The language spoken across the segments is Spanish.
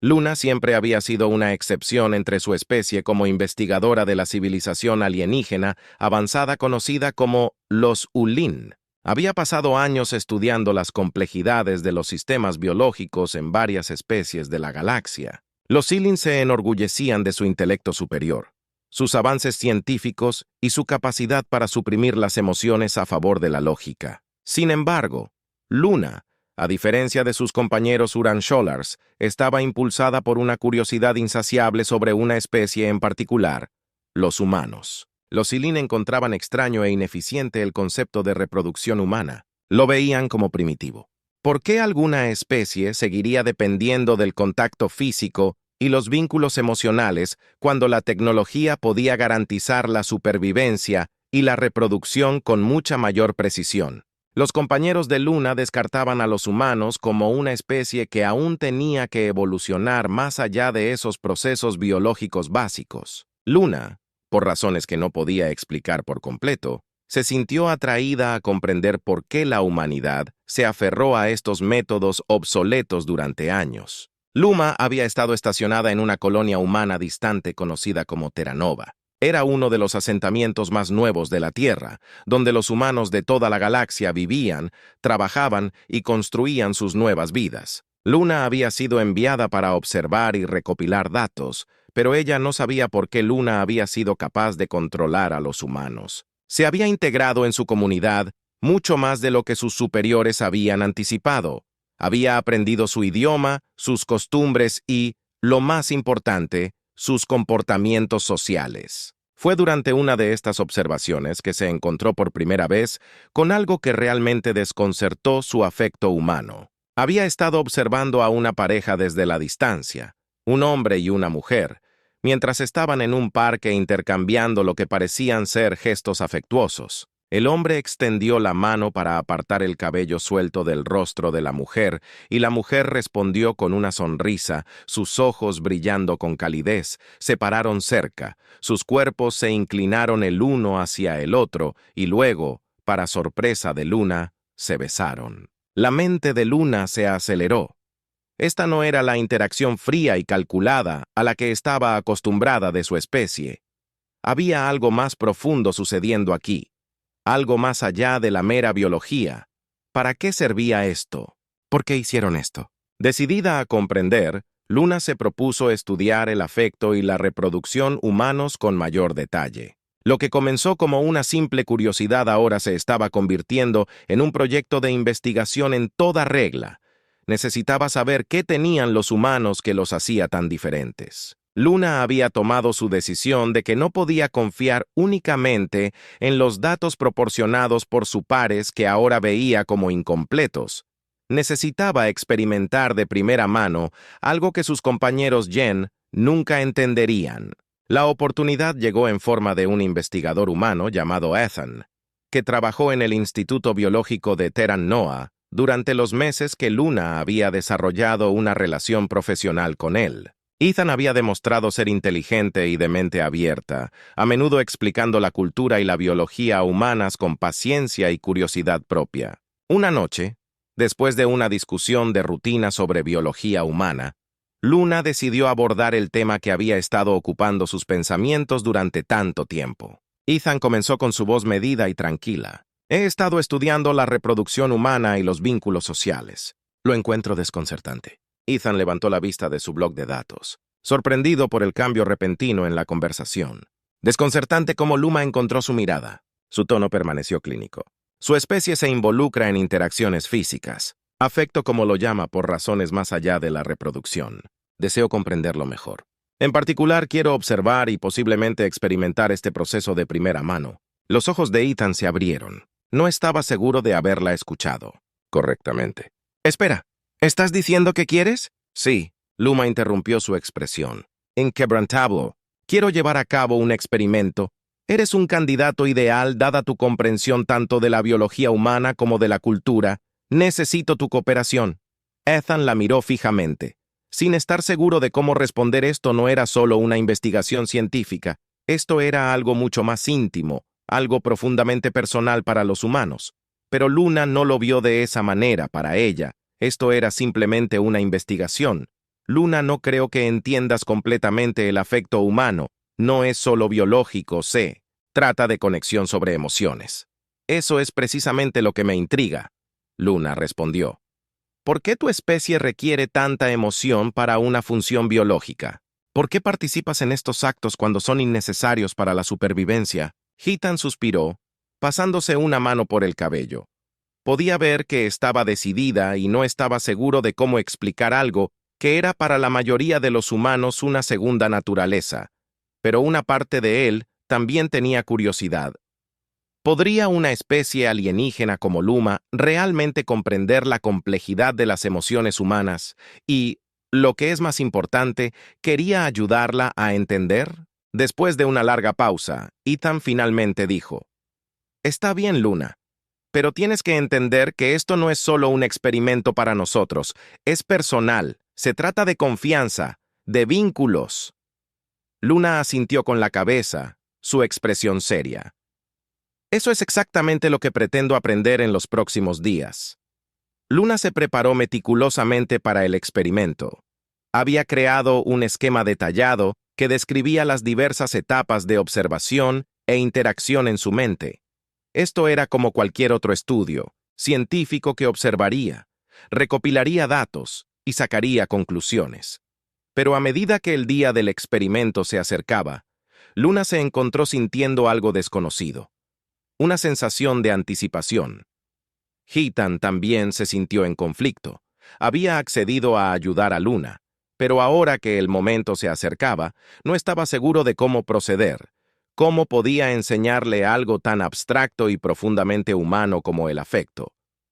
Luna siempre había sido una excepción entre su especie como investigadora de la civilización alienígena avanzada conocida como los Ulin. Había pasado años estudiando las complejidades de los sistemas biológicos en varias especies de la galaxia. Los Silin se enorgullecían de su intelecto superior, sus avances científicos y su capacidad para suprimir las emociones a favor de la lógica. Sin embargo, Luna, a diferencia de sus compañeros Uransholars, estaba impulsada por una curiosidad insaciable sobre una especie en particular, los humanos. Los Silin encontraban extraño e ineficiente el concepto de reproducción humana. Lo veían como primitivo. ¿Por qué alguna especie seguiría dependiendo del contacto físico y los vínculos emocionales cuando la tecnología podía garantizar la supervivencia y la reproducción con mucha mayor precisión? Los compañeros de Luna descartaban a los humanos como una especie que aún tenía que evolucionar más allá de esos procesos biológicos básicos. Luna, por razones que no podía explicar por completo, se sintió atraída a comprender por qué la humanidad se aferró a estos métodos obsoletos durante años. Luma había estado estacionada en una colonia humana distante conocida como Terra Nova. Era uno de los asentamientos más nuevos de la Tierra, donde los humanos de toda la galaxia vivían, trabajaban y construían sus nuevas vidas. Luna había sido enviada para observar y recopilar datos, pero ella no sabía por qué Luna había sido capaz de controlar a los humanos. Se había integrado en su comunidad mucho más de lo que sus superiores habían anticipado. Había aprendido su idioma, sus costumbres y, lo más importante, sus comportamientos sociales. Fue durante una de estas observaciones que se encontró por primera vez con algo que realmente desconcertó su afecto humano. Había estado observando a una pareja desde la distancia, un hombre y una mujer, mientras estaban en un parque intercambiando lo que parecían ser gestos afectuosos. El hombre extendió la mano para apartar el cabello suelto del rostro de la mujer, y la mujer respondió con una sonrisa, sus ojos brillando con calidez, se pararon cerca, sus cuerpos se inclinaron el uno hacia el otro, y luego, para sorpresa de Luna, se besaron. La mente de Luna se aceleró. Esta no era la interacción fría y calculada a la que estaba acostumbrada de su especie. Había algo más profundo sucediendo aquí. Algo más allá de la mera biología. ¿Para qué servía esto? ¿Por qué hicieron esto? Decidida a comprender, Luna se propuso estudiar el afecto y la reproducción humanos con mayor detalle. Lo que comenzó como una simple curiosidad ahora se estaba convirtiendo en un proyecto de investigación en toda regla. Necesitaba saber qué tenían los humanos que los hacía tan diferentes. Luna había tomado su decisión de que no podía confiar únicamente en los datos proporcionados por sus pares que ahora veía como incompletos. Necesitaba experimentar de primera mano algo que sus compañeros Jen nunca entenderían. La oportunidad llegó en forma de un investigador humano llamado Ethan, que trabajó en el Instituto Biológico de Terran Noa durante los meses que Luna había desarrollado una relación profesional con él. Ethan había demostrado ser inteligente y de mente abierta, a menudo explicando la cultura y la biología humanas con paciencia y curiosidad propia. Una noche, después de una discusión de rutina sobre biología humana, Luna decidió abordar el tema que había estado ocupando sus pensamientos durante tanto tiempo. Ethan comenzó con su voz medida y tranquila. He estado estudiando la reproducción humana y los vínculos sociales. Lo encuentro desconcertante. Ethan levantó la vista de su bloc de datos, sorprendido por el cambio repentino en la conversación. Desconcertante cómo Luma encontró su mirada. Su tono permaneció clínico. Su especie se involucra en interacciones físicas. Afecto como lo llama por razones más allá de la reproducción. Deseo comprenderlo mejor. En particular, quiero observar y posiblemente experimentar este proceso de primera mano. Los ojos de Ethan se abrieron. No estaba seguro de haberla escuchado correctamente. Espera. ¿Estás diciendo que quieres? Sí, Luma interrumpió su expresión. Inquebrantable. Quiero llevar a cabo un experimento. Eres un candidato ideal dada tu comprensión tanto de la biología humana como de la cultura. Necesito tu cooperación. Ethan la miró fijamente. Sin estar seguro de cómo responder, esto no era solo una investigación científica. Esto era algo mucho más íntimo, algo profundamente personal para los humanos. Pero Luna no lo vio de esa manera para ella. Esto era simplemente una investigación. Luna, no creo que entiendas completamente el afecto humano. No es solo biológico, sé. Trata de conexión sobre emociones. Eso es precisamente lo que me intriga. Luna respondió. ¿Por qué tu especie requiere tanta emoción para una función biológica? ¿Por qué participas en estos actos cuando son innecesarios para la supervivencia? Hitan suspiró, pasándose una mano por el cabello. Podía ver que estaba decidida y no estaba seguro de cómo explicar algo que era para la mayoría de los humanos una segunda naturaleza, pero una parte de él también tenía curiosidad. ¿Podría una especie alienígena como Luma realmente comprender la complejidad de las emociones humanas y, lo que es más importante, quería ayudarla a entender? Después de una larga pausa, Ethan finalmente dijo, «Está bien, Luna, pero tienes que entender que esto no es solo un experimento para nosotros, es personal, se trata de confianza, de vínculos». Luna asintió con la cabeza, su expresión seria. Eso es exactamente lo que pretendo aprender en los próximos días. Luna se preparó meticulosamente para el experimento. Había creado un esquema detallado que describía las diversas etapas de observación e interacción en su mente. Esto era como cualquier otro estudio, científico que observaría, recopilaría datos y sacaría conclusiones. Pero a medida que el día del experimento se acercaba, Luna se encontró sintiendo algo desconocido. Una sensación de anticipación. Hitan también se sintió en conflicto. Había accedido a ayudar a Luna, pero ahora que el momento se acercaba, no estaba seguro de cómo proceder. ¿Cómo podía enseñarle algo tan abstracto y profundamente humano como el afecto?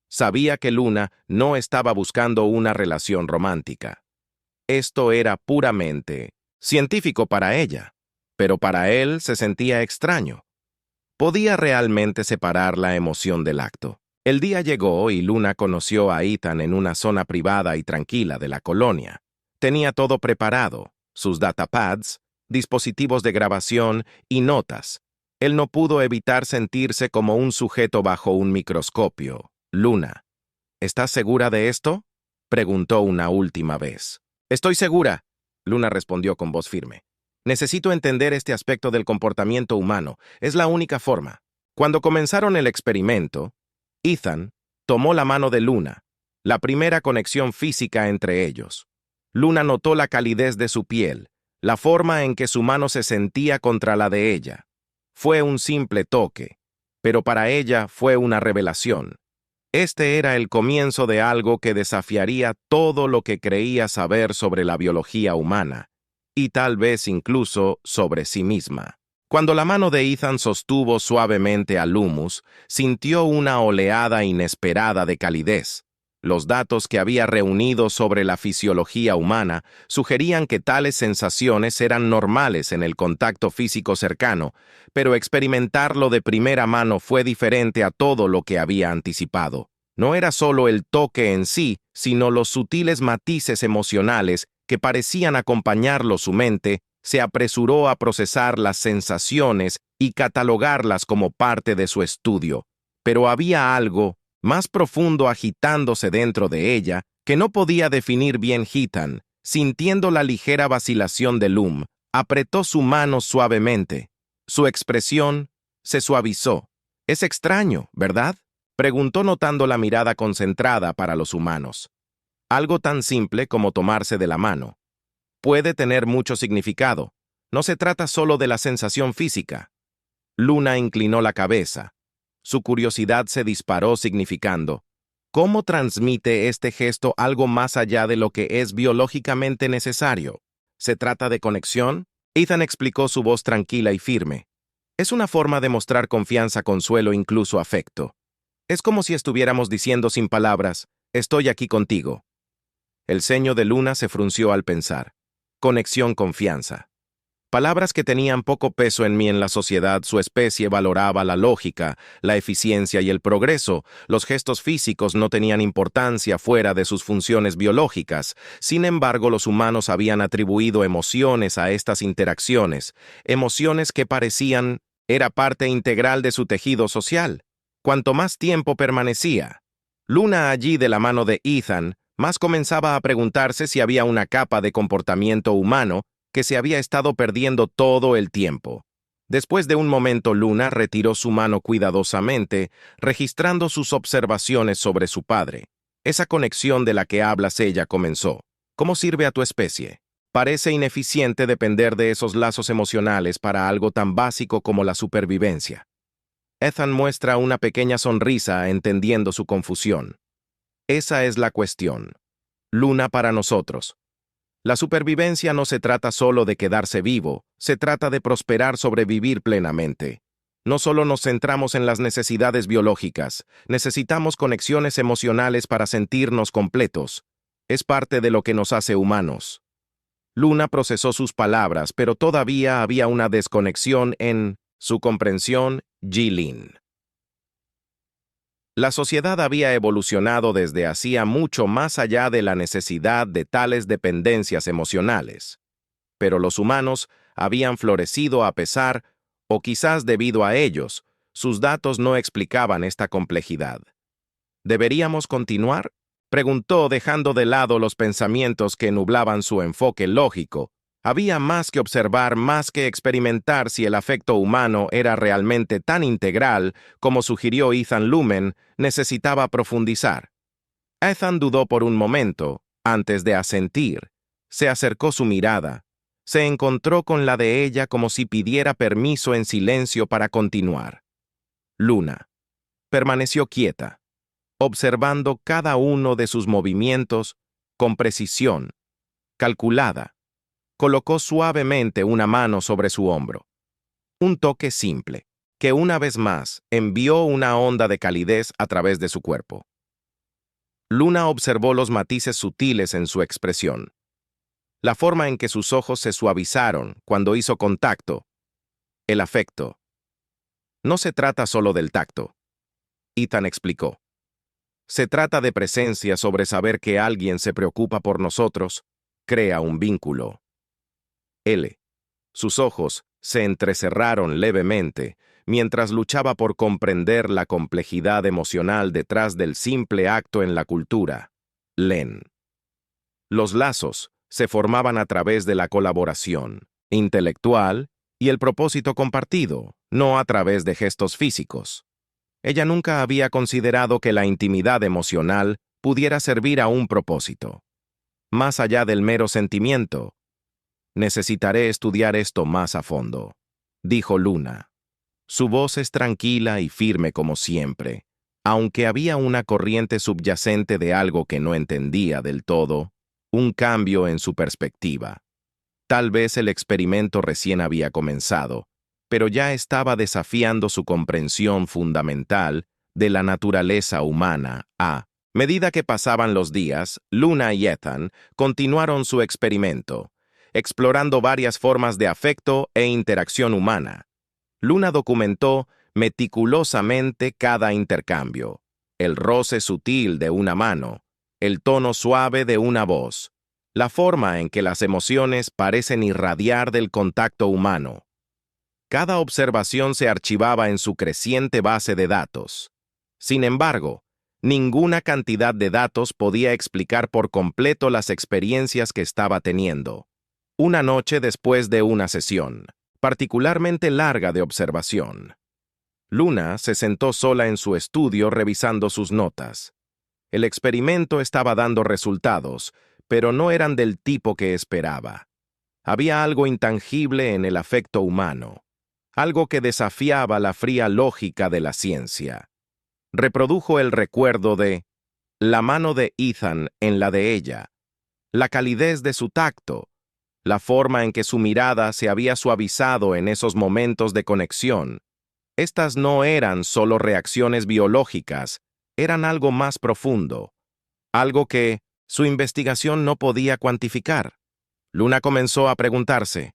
Sabía que Luna no estaba buscando una relación romántica. Esto era puramente científico para ella, pero para él se sentía extraño. Podía realmente separar la emoción del acto. El día llegó y Luna conoció a Ethan en una zona privada y tranquila de la colonia. Tenía todo preparado, sus datapads, dispositivos de grabación y notas. Él no pudo evitar sentirse como un sujeto bajo un microscopio. Luna, ¿estás segura de esto?, preguntó una última vez. Estoy segura, Luna respondió con voz firme. Necesito entender este aspecto del comportamiento humano. Es la única forma. Cuando comenzaron el experimento, Ethan tomó la mano de Luna, la primera conexión física entre ellos. Luna notó la calidez de su piel, la forma en que su mano se sentía contra la de ella. Fue un simple toque, pero para ella fue una revelación. Este era el comienzo de algo que desafiaría todo lo que creía saber sobre la biología humana, y tal vez incluso sobre sí misma. Cuando la mano de Ethan sostuvo suavemente al humus, sintió una oleada inesperada de calidez. Los datos que había reunido sobre la fisiología humana sugerían que tales sensaciones eran normales en el contacto físico cercano, pero experimentarlo de primera mano fue diferente a todo lo que había anticipado. No era solo el toque en sí, sino los sutiles matices emocionales que parecían acompañarlo. Su mente se apresuró a procesar las sensaciones y catalogarlas como parte de su estudio. Pero había algo más profundo agitándose dentro de ella que no podía definir bien. Hitan, sintiendo la ligera vacilación de Lum, apretó su mano suavemente. Su expresión se suavizó. «Es extraño, ¿verdad?», preguntó notando la mirada concentrada para los humanos. Algo tan simple como tomarse de la mano puede tener mucho significado. No se trata solo de la sensación física. Luna inclinó la cabeza. Su curiosidad se disparó significando, ¿cómo transmite este gesto algo más allá de lo que es biológicamente necesario? ¿Se trata de conexión? Ethan explicó, su voz tranquila y firme. Es una forma de mostrar confianza, consuelo, incluso afecto. Es como si estuviéramos diciendo sin palabras, estoy aquí contigo. El ceño de Luna se frunció al pensar. Conexión, confianza. Palabras que tenían poco peso en mí. En la sociedad, su especie valoraba la lógica, la eficiencia y el progreso. Los gestos físicos no tenían importancia fuera de sus funciones biológicas. Sin embargo, los humanos habían atribuido emociones a estas interacciones, emociones que parecían era parte integral de su tejido social. Cuanto más tiempo permanecía Luna allí de la mano de Ethan, más comenzaba a preguntarse si había una capa de comportamiento humano que se había estado perdiendo todo el tiempo. Después de un momento, Luna retiró su mano cuidadosamente, registrando sus observaciones sobre su padre. Esa conexión de la que hablas ella comenzó. ¿Cómo sirve a tu especie? Parece ineficiente depender de esos lazos emocionales para algo tan básico como la supervivencia. Ethan muestra una pequeña sonrisa entendiendo su confusión. Esa es la cuestión. Luna, para nosotros. La supervivencia no se trata solo de quedarse vivo, se trata de prosperar, sobrevivir plenamente. No solo nos centramos en las necesidades biológicas, necesitamos conexiones emocionales para sentirnos completos. Es parte de lo que nos hace humanos. Luna procesó sus palabras, pero todavía había una desconexión en su comprensión. Jilin. La sociedad había evolucionado desde hacía mucho más allá de la necesidad de tales dependencias emocionales. Pero los humanos habían florecido a pesar, o quizás debido a ellos, sus datos no explicaban esta complejidad. ¿Deberíamos continuar?, preguntó, dejando de lado los pensamientos que nublaban su enfoque lógico. Había más que observar, más que experimentar si el afecto humano era realmente tan integral como sugirió Ethan Lumen, necesitaba profundizar. Ethan dudó por un momento, antes de asentir. Se acercó su mirada. Se encontró con la de ella como si pidiera permiso en silencio para continuar. Luna permaneció quieta, observando cada uno de sus movimientos con precisión, calculada. Colocó suavemente una mano sobre su hombro. Un toque simple, que una vez más envió una onda de calidez a través de su cuerpo. Luna observó los matices sutiles en su expresión. La forma en que sus ojos se suavizaron cuando hizo contacto. El afecto. No se trata solo del tacto. Ethan explicó. Se trata de presencia, sobre saber que alguien se preocupa por nosotros, crea un vínculo. Sus ojos se entrecerraron levemente mientras luchaba por comprender la complejidad emocional detrás del simple acto en la cultura. Los lazos se formaban a través de la colaboración intelectual y el propósito compartido, no a través de gestos físicos. Ella nunca había considerado que la intimidad emocional pudiera servir a un propósito. Más allá del mero sentimiento. Necesitaré estudiar esto más a fondo, dijo Luna. Su voz es tranquila y firme como siempre, aunque había una corriente subyacente de algo que no entendía del todo, un cambio en su perspectiva. Tal vez el experimento recién había comenzado, pero ya estaba desafiando su comprensión fundamental de la naturaleza humana. A medida que pasaban los días, Luna y Ethan continuaron su experimento, explorando varias formas de afecto e interacción humana. Luna documentó meticulosamente cada intercambio, el roce sutil de una mano, el tono suave de una voz, la forma en que las emociones parecen irradiar del contacto humano. Cada observación se archivaba en su creciente base de datos. Sin embargo, ninguna cantidad de datos podía explicar por completo las experiencias que estaba teniendo. Una noche después de una sesión, particularmente larga de observación, Luna se sentó sola en su estudio revisando sus notas. El experimento estaba dando resultados, pero no eran del tipo que esperaba. Había algo intangible en el afecto humano, algo que desafiaba la fría lógica de la ciencia. Reprodujo el recuerdo de la mano de Ethan en la de ella, la calidez de su tacto, la forma en que su mirada se había suavizado en esos momentos de conexión. Estas no eran solo reacciones biológicas, eran algo más profundo, algo que su investigación no podía cuantificar. Luna comenzó a preguntarse,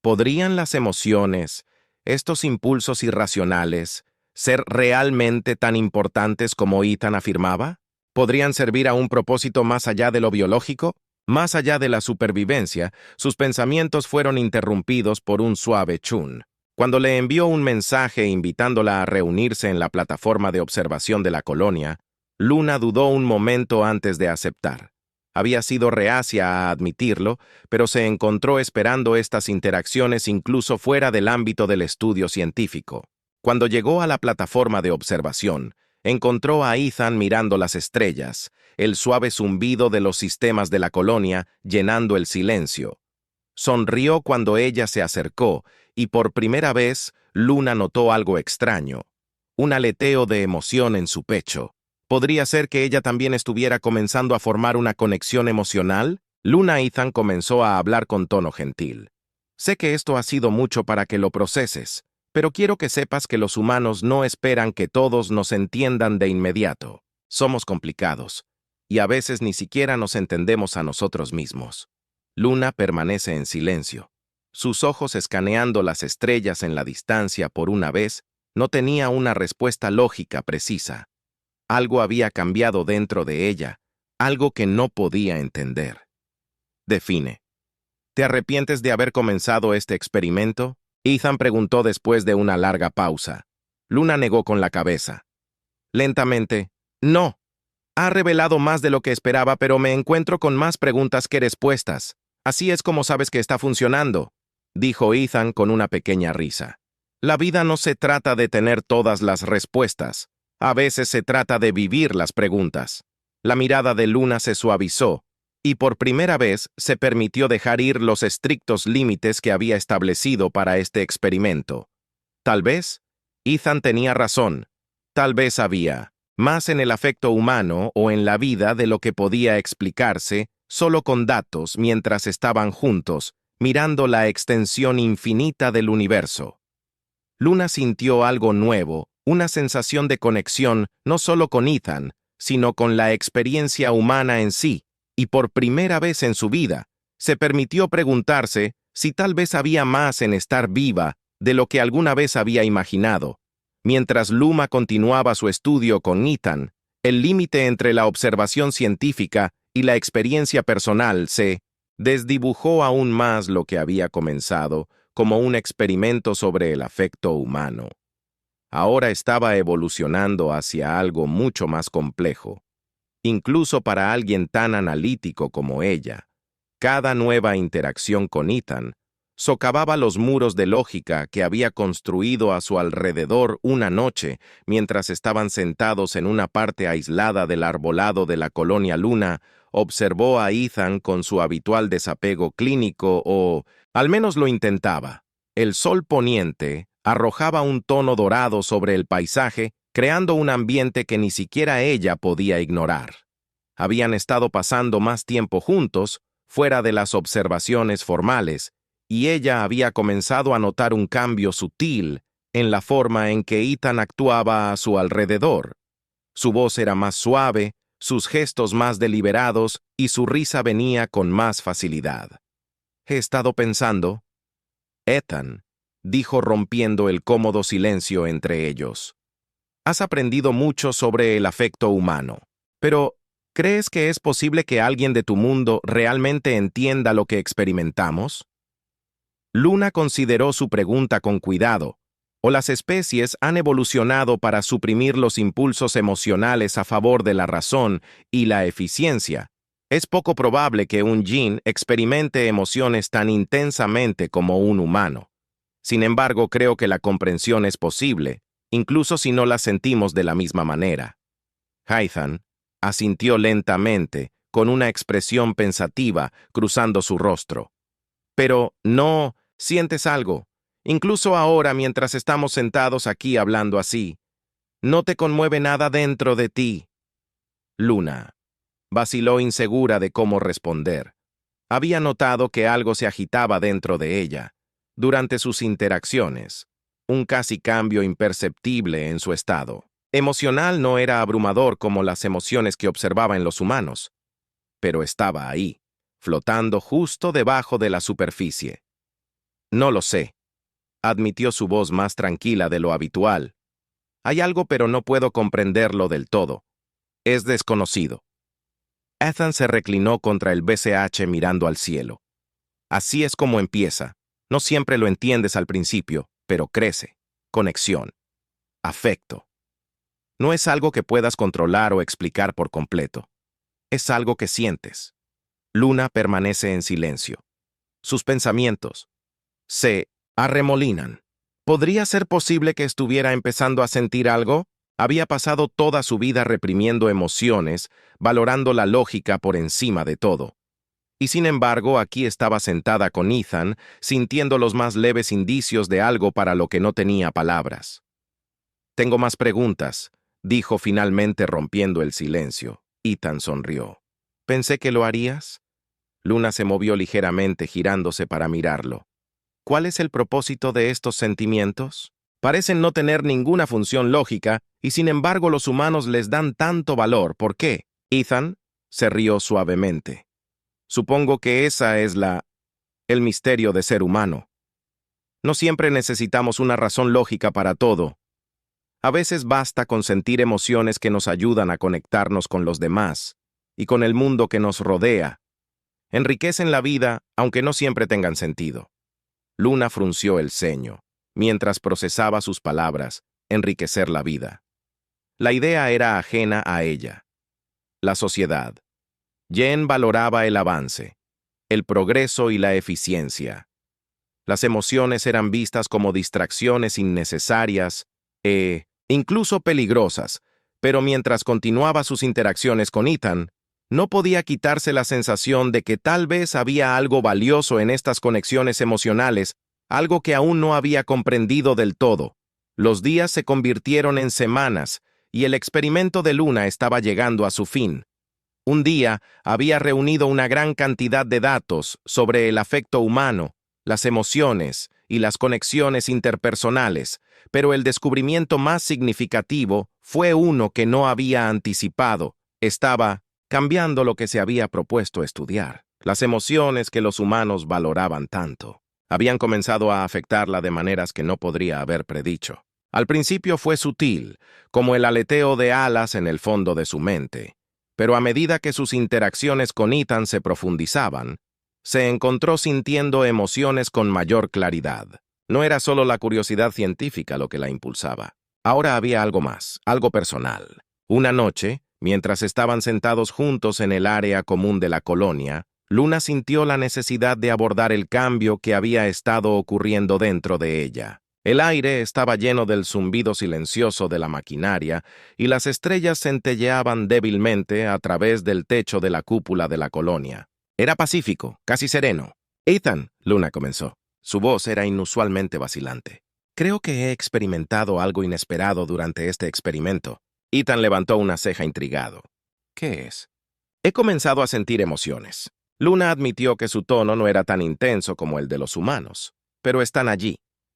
¿podrían las emociones, estos impulsos irracionales, ser realmente tan importantes como Ethan afirmaba? ¿Podrían servir a un propósito más allá de lo biológico? Más allá de la supervivencia, sus pensamientos fueron interrumpidos por un suave chun. Cuando le envió un mensaje invitándola a reunirse en la plataforma de observación de la colonia, Luna dudó un momento antes de aceptar. Había sido reacia a admitirlo, pero se encontró esperando estas interacciones incluso fuera del ámbito del estudio científico. Cuando llegó a la plataforma de observación, encontró a Ethan mirando las estrellas, el suave zumbido de los sistemas de la colonia llenando el silencio. Sonrió cuando ella se acercó, y por primera vez Luna notó algo extraño, un aleteo de emoción en su pecho. ¿Podría ser que ella también estuviera comenzando a formar una conexión emocional? Luna Ethan comenzó a hablar con tono gentil. Sé que esto ha sido mucho para que lo proceses, pero quiero que sepas que los humanos no esperan que todos nos entiendan de inmediato. Somos complicados, y a veces ni siquiera nos entendemos a nosotros mismos. Luna permanece en silencio. Sus ojos escaneando las estrellas en la distancia por una vez, no tenía una respuesta lógica precisa. Algo había cambiado dentro de ella, algo que no podía entender. Define. ¿Te arrepientes de haber comenzado este experimento? Ethan preguntó después de una larga pausa. Luna negó con la cabeza. Lentamente, no. Ha revelado más de lo que esperaba, pero me encuentro con más preguntas que respuestas. Así es como sabes que está funcionando, dijo Ethan con una pequeña risa. La vida no se trata de tener todas las respuestas. A veces se trata de vivir las preguntas. La mirada de Luna se suavizó, y por primera vez se permitió dejar ir los estrictos límites que había establecido para este experimento. Tal vez, Ethan tenía razón. Tal vez había más en el afecto humano o en la vida de lo que podía explicarse solo con datos mientras estaban juntos, mirando la extensión infinita del universo. Luna sintió algo nuevo, una sensación de conexión no solo con Ethan, sino con la experiencia humana en sí, y por primera vez en su vida, se permitió preguntarse si tal vez había más en estar viva de lo que alguna vez había imaginado. Mientras Luna continuaba su estudio con Ethan, el límite entre la observación científica y la experiencia personal se desdibujó aún más lo que había comenzado como un experimento sobre el afecto humano. Ahora estaba evolucionando hacia algo mucho más complejo. Incluso para alguien tan analítico como ella, cada nueva interacción con Ethan socavaba los muros de lógica que había construido a su alrededor una noche mientras estaban sentados en una parte aislada del arbolado de la colonia Luna. Observó a Ethan con su habitual desapego clínico o, al menos lo intentaba. El sol poniente arrojaba un tono dorado sobre el paisaje, creando un ambiente que ni siquiera ella podía ignorar. Habían estado pasando más tiempo juntos, fuera de las observaciones formales, y ella había comenzado a notar un cambio sutil en la forma en que Ethan actuaba a su alrededor. Su voz era más suave, sus gestos más deliberados y su risa venía con más facilidad. He estado pensando, Ethan, dijo rompiendo el cómodo silencio entre ellos. Has aprendido mucho sobre el afecto humano, pero ¿crees que es posible que alguien de tu mundo realmente entienda lo que experimentamos? Luna consideró su pregunta con cuidado. ¿O las especies han evolucionado para suprimir los impulsos emocionales a favor de la razón y la eficiencia? Es poco probable que un yin experimente emociones tan intensamente como un humano. Sin embargo, creo que la comprensión es posible, incluso si no la sentimos de la misma manera. Ethan asintió lentamente, con una expresión pensativa cruzando su rostro. Pero no sientes algo. Incluso ahora, mientras estamos sentados aquí hablando así, ¿no te conmueve nada dentro de ti? Luna vaciló insegura de cómo responder. Había notado que algo se agitaba dentro de ella, durante sus interacciones, un casi cambio imperceptible en su estado. Emocional no era abrumador como las emociones que observaba en los humanos, pero estaba ahí, flotando justo debajo de la superficie. No lo sé, admitió su voz más tranquila de lo habitual. Hay algo, pero no puedo comprenderlo del todo. Es desconocido. Ethan se reclinó contra el BCH mirando al cielo. Así es como empieza. No siempre lo entiendes al principio, pero crece. Conexión. Afecto. No es algo que puedas controlar o explicar por completo. Es algo que sientes. Luna permanece en silencio. Sus pensamientos se arremolinan. ¿Podría ser posible que estuviera empezando a sentir algo? Había pasado toda su vida reprimiendo emociones, valorando la lógica por encima de todo. Y sin embargo, aquí estaba sentada con Ethan, sintiendo los más leves indicios de algo para lo que no tenía palabras. «Tengo más preguntas», dijo finalmente rompiendo el silencio. Ethan sonrió. «¿Pensé que lo harías?» Luna se movió ligeramente, girándose para mirarlo. ¿Cuál es el propósito de estos sentimientos? Parecen no tener ninguna función lógica y sin embargo los humanos les dan tanto valor. ¿Por qué? Ethan se rió suavemente. Supongo que esa es el misterio de ser humano. No siempre necesitamos una razón lógica para todo. A veces basta con sentir emociones que nos ayudan a conectarnos con los demás y con el mundo que nos rodea. Enriquecen la vida, aunque no siempre tengan sentido. Luna frunció el ceño, mientras procesaba sus palabras, enriquecer la vida. La idea era ajena a ella. La sociedad. Jen valoraba el avance, el progreso y la eficiencia. Las emociones eran vistas como distracciones innecesarias incluso peligrosas, pero mientras continuaba sus interacciones con Ethan, no podía quitarse la sensación de que tal vez había algo valioso en estas conexiones emocionales, algo que aún no había comprendido del todo. Los días se convirtieron en semanas, y el experimento de Luna estaba llegando a su fin. Un día había reunido una gran cantidad de datos sobre el afecto humano, las emociones y las conexiones interpersonales, pero el descubrimiento más significativo fue uno que no había anticipado. Estaba cambiando lo que se había propuesto estudiar. Las emociones que los humanos valoraban tanto habían comenzado a afectarla de maneras que no podría haber predicho. Al principio fue sutil, como el aleteo de alas en el fondo de su mente, pero a medida que sus interacciones con Ethan se profundizaban, se encontró sintiendo emociones con mayor claridad. No era solo la curiosidad científica lo que la impulsaba. Ahora había algo más, algo personal. Una noche, mientras estaban sentados juntos en el área común de la colonia, Luna sintió la necesidad de abordar el cambio que había estado ocurriendo dentro de ella. El aire estaba lleno del zumbido silencioso de la maquinaria y las estrellas centelleaban débilmente a través del techo de la cúpula de la colonia. Era pacífico, casi sereno. «Ethan», Luna comenzó. Su voz era inusualmente vacilante. «Creo que he experimentado algo inesperado durante este experimento». Ethan levantó una ceja intrigado. «¿Qué es?» «He comenzado a sentir emociones». Luna admitió que su tono no era tan intenso como el de los humanos, pero están allí,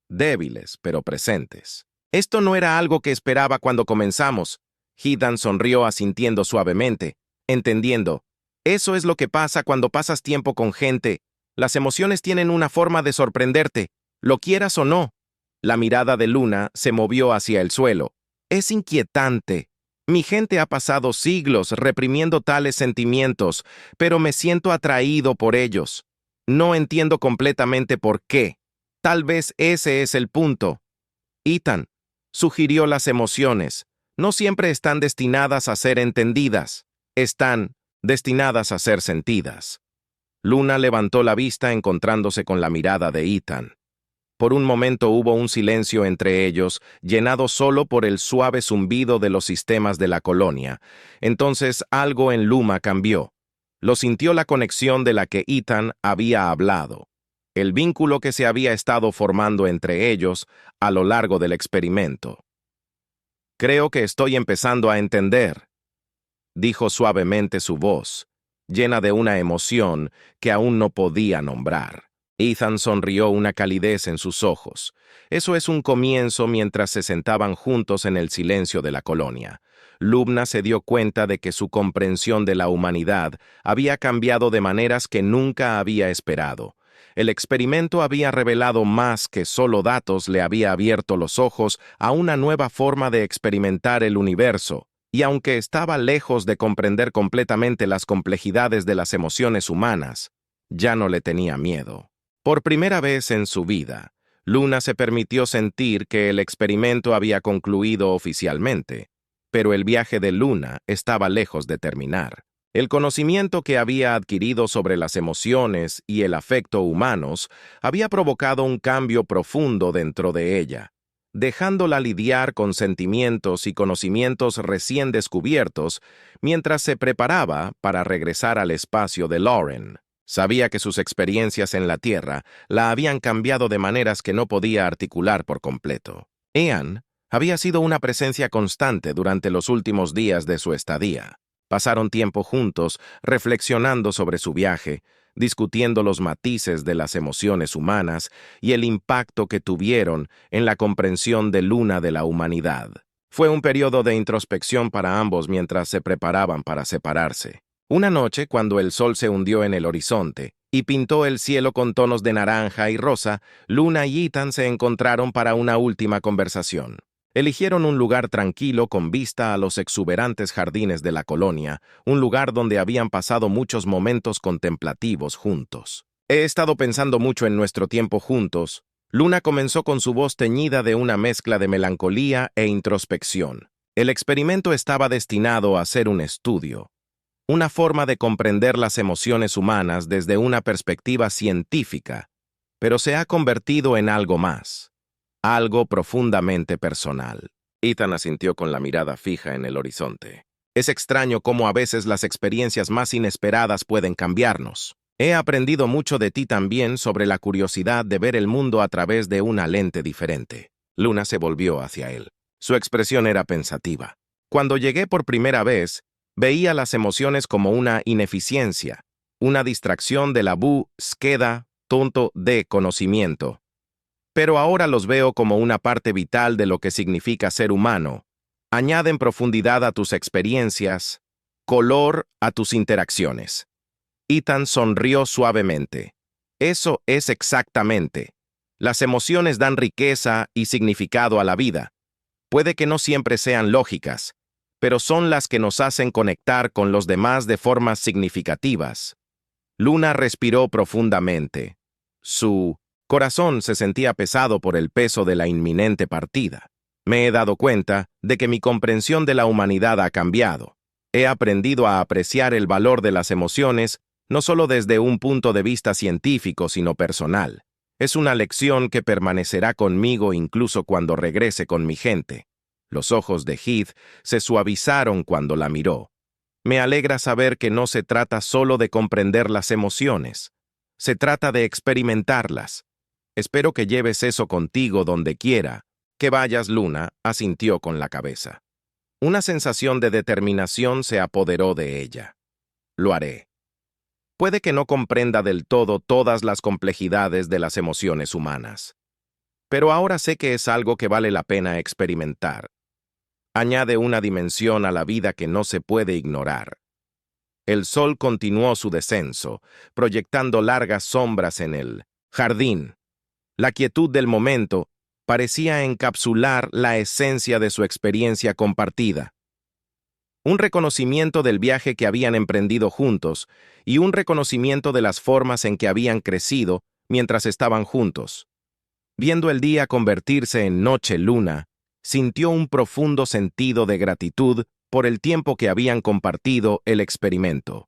débiles pero presentes. «Esto no era algo que esperaba cuando comenzamos». Ethan sonrió asintiendo suavemente, entendiendo. «Eso es lo que pasa cuando pasas tiempo con gente. Las emociones tienen una forma de sorprenderte, lo quieras o no». La mirada de Luna se movió hacia el suelo. «Es inquietante. Mi gente ha pasado siglos reprimiendo tales sentimientos, pero me siento atraído por ellos. No entiendo completamente por qué. Tal vez ese es el punto». Ethan sugirió: «Las emociones no siempre están destinadas a ser entendidas. Están destinadas a ser sentidas». Luna levantó la vista encontrándose con la mirada de Ethan. Por un momento hubo un silencio entre ellos, llenado solo por el suave zumbido de los sistemas de la colonia. Entonces algo en Luna cambió. Lo sintió la conexión de la que Ethan había hablado, el vínculo que se había estado formando entre ellos a lo largo del experimento. «Creo que estoy empezando a entender», dijo suavemente su voz, llena de una emoción que aún no podía nombrar. Ethan sonrió, una calidez en sus ojos. Eso es un comienzo. Mientras se sentaban juntos en el silencio de la colonia, Luna se dio cuenta de que su comprensión de la humanidad había cambiado de maneras que nunca había esperado. El experimento había revelado más que solo datos, le había abierto los ojos a una nueva forma de experimentar el universo. Y aunque estaba lejos de comprender completamente las complejidades de las emociones humanas, ya no le tenía miedo. Por primera vez en su vida, Luna se permitió sentir que el experimento había concluido oficialmente. pero el viaje de Luna estaba lejos de terminar. El conocimiento que había adquirido sobre las emociones y el afecto humanos había provocado un cambio profundo dentro de ella, dejándola lidiar con sentimientos y conocimientos recién descubiertos mientras se preparaba para regresar al espacio de Lauren. Sabía que sus experiencias en la Tierra la habían cambiado de maneras que no podía articular por completo. Ian había sido una presencia constante durante los últimos días de su estadía. Pasaron tiempo juntos, reflexionando sobre su viaje, discutiendo los matices de las emociones humanas y el impacto que tuvieron en la comprensión de Luna de la humanidad. Fue un periodo de introspección para ambos mientras se preparaban para separarse. Una noche, cuando el sol se hundió en el horizonte y pintó el cielo con tonos de naranja y rosa, Luna y Ethan se encontraron para una última conversación. Eligieron un lugar tranquilo con vista a los exuberantes jardines de la colonia, un lugar donde habían pasado muchos momentos contemplativos juntos. He estado pensando mucho en nuestro tiempo juntos. Luna comenzó con su voz teñida de una mezcla de melancolía e introspección. El experimento estaba destinado a ser un estudio, una forma de comprender las emociones humanas desde una perspectiva científica, pero se ha convertido en algo más. Algo profundamente personal. Ethan asintió con la mirada fija en el horizonte. Es extraño cómo a veces las experiencias más inesperadas pueden cambiarnos. He aprendido mucho de ti también sobre la curiosidad de ver el mundo a través de una lente diferente. Luna se volvió hacia él. Su expresión era pensativa. Cuando llegué por primera vez, veía las emociones como una ineficiencia, una distracción de la búsqueda tonto de conocimiento. Pero ahora los veo como una parte vital de lo que significa ser humano. Añaden profundidad a tus experiencias, color a tus interacciones. Ethan sonrió suavemente. Eso es exactamente. Las emociones dan riqueza y significado a la vida. Puede que no siempre sean lógicas, pero son las que nos hacen conectar con los demás de formas significativas. Luna respiró profundamente. Su corazón se sentía pesado por el peso de la inminente partida. Me he dado cuenta de que mi comprensión de la humanidad ha cambiado. He aprendido a apreciar el valor de las emociones, no solo desde un punto de vista científico, sino personal. Es una lección que permanecerá conmigo incluso cuando regrese con mi gente. Los ojos de Heath se suavizaron cuando la miró. Me alegra saber que no se trata solo de comprender las emociones. Se trata de experimentarlas. Espero que lleves eso contigo donde quiera. Que vayas, Luna, asintió con la cabeza. Una sensación de determinación se apoderó de ella. Lo haré. Puede que no comprenda del todo todas las complejidades de las emociones humanas, pero ahora sé que es algo que vale la pena experimentar. Añade una dimensión a la vida que no se puede ignorar. El sol continuó su descenso, proyectando largas sombras en el jardín. La quietud del momento parecía encapsular la esencia de su experiencia compartida. Un reconocimiento del viaje que habían emprendido juntos y un reconocimiento de las formas en que habían crecido mientras estaban juntos. Viendo el día convertirse en noche-luna, sintió un profundo sentido de gratitud por el tiempo que habían compartido el experimento.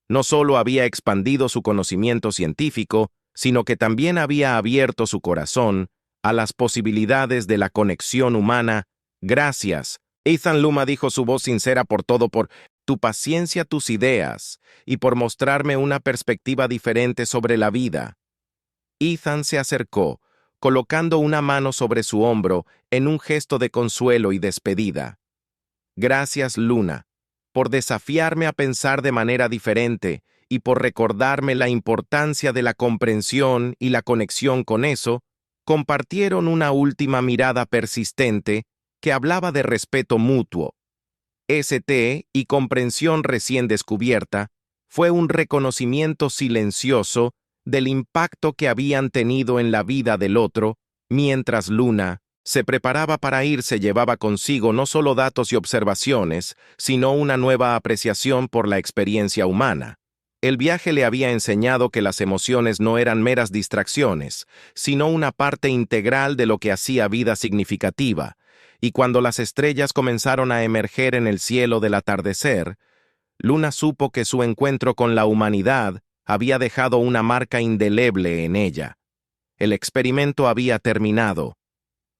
No solo había expandido su conocimiento científico, sino que también había abierto su corazón a las posibilidades de la conexión humana. Gracias, Ethan, Luma dijo, su voz sincera, por tu paciencia, tus ideas, y por mostrarme una perspectiva diferente sobre la vida. Ethan se acercó, colocando una mano sobre su hombro en un gesto de consuelo y despedida. Gracias, Luna, por desafiarme a pensar de manera diferente y por recordarme la importancia de la comprensión y la conexión con eso. Compartieron una última mirada persistente que hablaba de respeto mutuo. Y comprensión recién descubierta fue un reconocimiento silencioso del impacto que habían tenido en la vida del otro. Mientras Luna se preparaba para irse, llevaba consigo no solo datos y observaciones, sino una nueva apreciación por la experiencia humana. El viaje le había enseñado que las emociones no eran meras distracciones, sino una parte integral de lo que hacía vida significativa, y cuando las estrellas comenzaron a emerger en el cielo del atardecer, Luna supo que su encuentro con la humanidad había dejado una marca indeleble en ella. El experimento había terminado,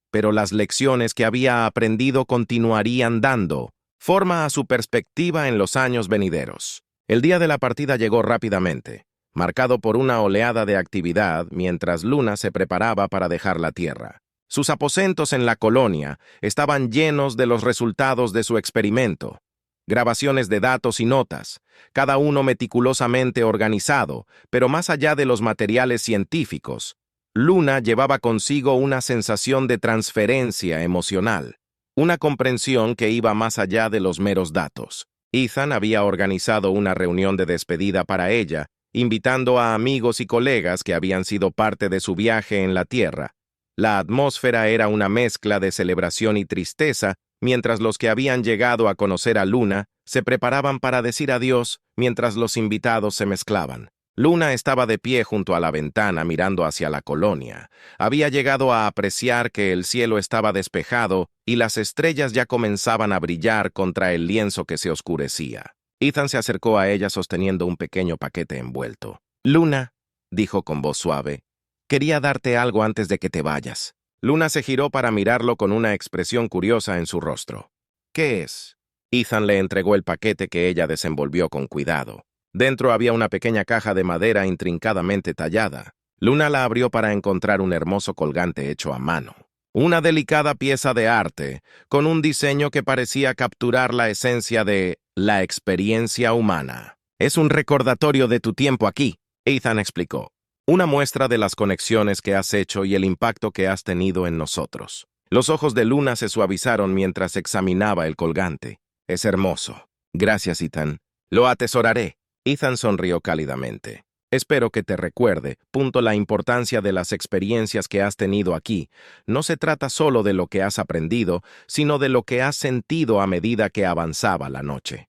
pero las lecciones que había aprendido continuarían dando forma a su perspectiva en los años venideros. El día de la partida llegó rápidamente, marcado por una oleada de actividad mientras Luna se preparaba para dejar la Tierra. Sus aposentos en la colonia estaban llenos de los resultados de su experimento. Grabaciones de datos y notas, cada uno meticulosamente organizado, pero más allá de los materiales científicos, Luna llevaba consigo una sensación de transferencia emocional, una comprensión que iba más allá de los meros datos. Ethan había organizado una reunión de despedida para ella, invitando a amigos y colegas que habían sido parte de su viaje en la Tierra. La atmósfera era una mezcla de celebración y tristeza, mientras los que habían llegado a conocer a Luna se preparaban para decir adiós mientras los invitados se mezclaban. Luna estaba de pie junto a la ventana mirando hacia la colonia. Había llegado a apreciar que el cielo estaba despejado y las estrellas ya comenzaban a brillar contra el lienzo que se oscurecía. Ethan se acercó a ella sosteniendo un pequeño paquete envuelto. «Luna», dijo con voz suave, «quería darte algo antes de que te vayas». Luna se giró para mirarlo con una expresión curiosa en su rostro. «¿Qué es?». Ethan le entregó el paquete que ella desenvolvió con cuidado. Dentro había una pequeña caja de madera intrincadamente tallada. Luna la abrió para encontrar un hermoso colgante hecho a mano. Una delicada pieza de arte, con un diseño que parecía capturar la esencia de la experiencia humana. «Es un recordatorio de tu tiempo aquí», Ethan explicó. «Una muestra de las conexiones que has hecho y el impacto que has tenido en nosotros». Los ojos de Luna se suavizaron mientras examinaba el colgante. «Es hermoso». «Gracias, Ethan. Lo atesoraré». Ethan sonrió cálidamente. «Espero que te recuerde, la importancia de las experiencias que has tenido aquí. No se trata solo de lo que has aprendido, sino de lo que has sentido a medida que avanzaba la noche».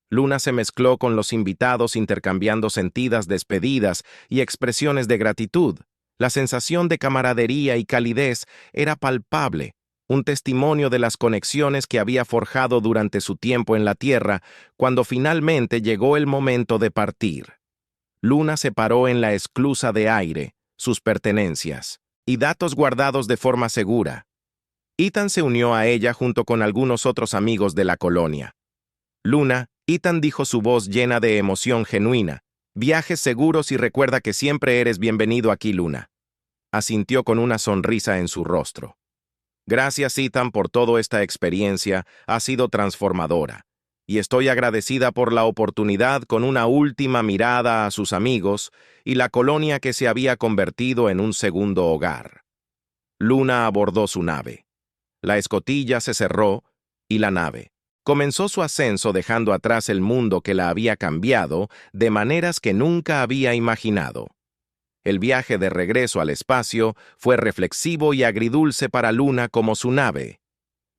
Luna se mezcló con los invitados intercambiando sentidas despedidas y expresiones de gratitud. La sensación de camaradería y calidez era palpable, un testimonio de las conexiones que había forjado durante su tiempo en la Tierra, cuando finalmente llegó el momento de partir. Luna se paró en la esclusa de aire, sus pertenencias y datos guardados de forma segura. Ethan se unió a ella junto con algunos otros amigos de la colonia. «Luna», Ethan dijo su voz llena de emoción genuina, «viajes seguros y recuerda que siempre eres bienvenido aquí, Luna». Asintió con una sonrisa en su rostro. «Gracias, Ethan, por toda esta experiencia, ha sido transformadora. Y estoy agradecida por la oportunidad con una última mirada a sus amigos y la colonia que se había convertido en un segundo hogar». Luna abordó su nave. La escotilla se cerró y la nave comenzó su ascenso dejando atrás el mundo que la había cambiado de maneras que nunca había imaginado. El viaje de regreso al espacio fue reflexivo y agridulce para Luna como su nave.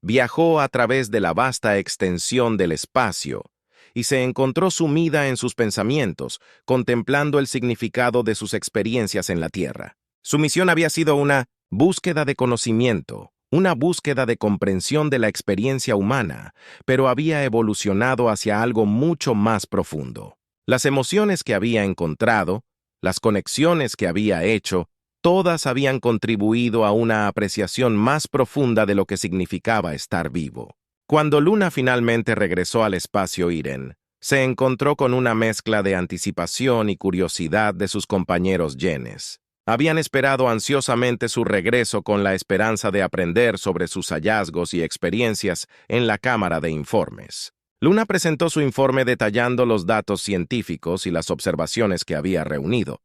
Viajó a través de la vasta extensión del espacio y se encontró sumida en sus pensamientos, contemplando el significado de sus experiencias en la Tierra. Su misión había sido una búsqueda de conocimiento, una búsqueda de comprensión de la experiencia humana, pero había evolucionado hacia algo mucho más profundo. Las emociones que había encontrado, las conexiones que había hecho, todas habían contribuido a una apreciación más profunda de lo que significaba estar vivo. Cuando Luna finalmente regresó al espacio Iren, se encontró con una mezcla de anticipación y curiosidad de sus compañeros Yenes. Habían esperado ansiosamente su regreso con la esperanza de aprender sobre sus hallazgos y experiencias en la cámara de informes. Luna presentó su informe detallando los datos científicos y las observaciones que había reunido.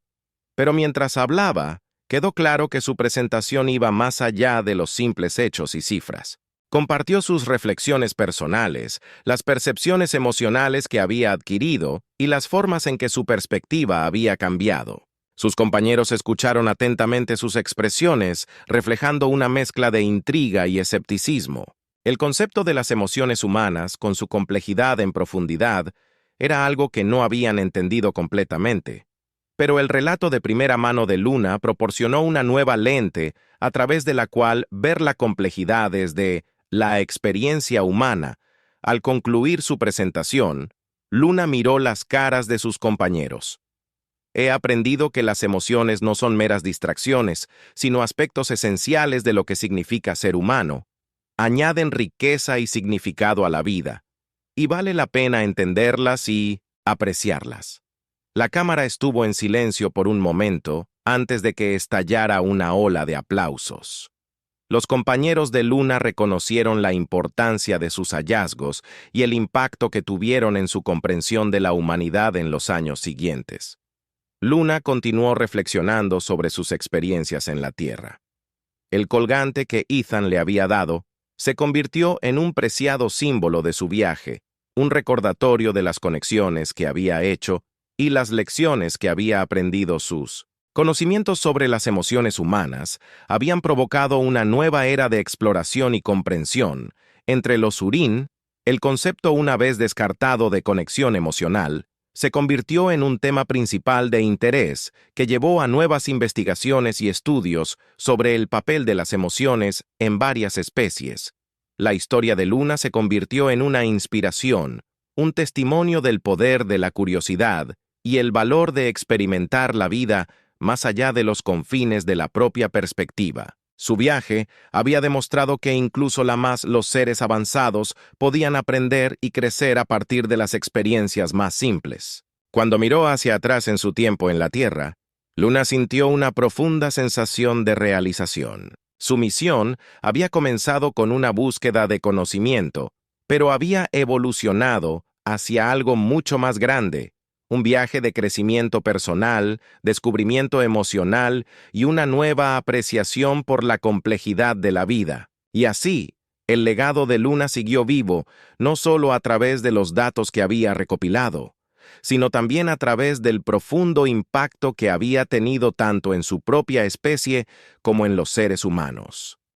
Pero mientras hablaba, quedó claro que su presentación iba más allá de los simples hechos y cifras. Compartió sus reflexiones personales, las percepciones emocionales que había adquirido y las formas en que su perspectiva había cambiado. Sus compañeros escucharon atentamente sus expresiones, reflejando una mezcla de intriga y escepticismo. El concepto de las emociones humanas, con su complejidad en profundidad, era algo que no habían entendido completamente. Pero el relato de primera mano de Luna proporcionó una nueva lente a través de la cual ver la complejidad desde la experiencia humana, al concluir su presentación, Luna miró las caras de sus compañeros. He aprendido que las emociones no son meras distracciones, sino aspectos esenciales de lo que significa ser humano. Añaden riqueza y significado a la vida, y vale la pena entenderlas y apreciarlas. La cámara estuvo en silencio por un momento antes de que estallara una ola de aplausos. Los compañeros de Luna reconocieron la importancia de sus hallazgos y el impacto que tuvieron en su comprensión de la humanidad en los años siguientes. Luna continuó reflexionando sobre sus experiencias en la Tierra. El colgante que Ethan le había dado se convirtió en un preciado símbolo de su viaje, un recordatorio de las conexiones que había hecho y las lecciones que había aprendido. Sus conocimientos sobre las emociones humanas habían provocado una nueva era de exploración y comprensión. Entre los Urín, el concepto una vez descartado de conexión emocional se convirtió en un tema principal de interés que llevó a nuevas investigaciones y estudios sobre el papel de las emociones en varias especies. La historia de Luna se convirtió en una inspiración, un testimonio del poder de la curiosidad y el valor de experimentar la vida más allá de los confines de la propia perspectiva. Su viaje había demostrado que incluso los seres avanzados podían aprender y crecer a partir de las experiencias más simples. Cuando miró hacia atrás en su tiempo en la Tierra, Luna sintió una profunda sensación de realización. Su misión había comenzado con una búsqueda de conocimiento, pero había evolucionado hacia algo mucho más grande. Un viaje de crecimiento personal, descubrimiento emocional y una nueva apreciación por la complejidad de la vida. Y así, el legado de Luna siguió vivo, no solo a través de los datos que había recopilado, sino también a través del profundo impacto que había tenido tanto en su propia especie como en los seres humanos.